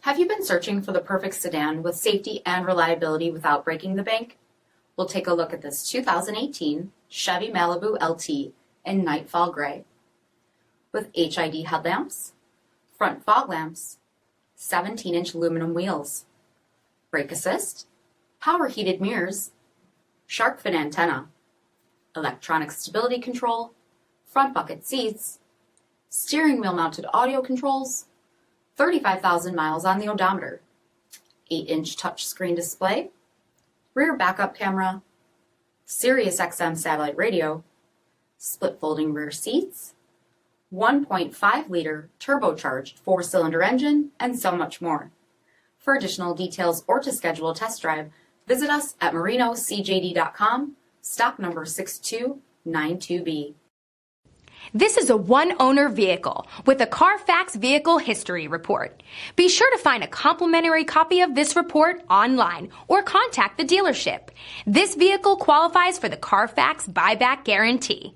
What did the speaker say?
Have you been searching for the perfect sedan with safety and reliability without breaking the bank? We'll take a look at this 2018 Chevy Malibu LT in Nightfall Gray. With HID headlamps, front fog lamps, 17-inch aluminum wheels, brake assist, power heated mirrors, shark fin antenna, electronic stability control, front bucket seats, steering wheel mounted audio controls, 35,000 miles on the odometer, 8-inch touchscreen display, rear backup camera, SIRIUSXM satellite radio, split folding rear seats, 1.5-liter turbocharged 4-cylinder engine, and so much more. For additional details or to schedule a test drive, visit us at marinocjd.com, stock number 6292B. This is a one-owner vehicle with a CARFAX vehicle history report. Be sure to find a complimentary copy of this report online or contact the dealership. This vehicle qualifies for the CARFAX buyback guarantee.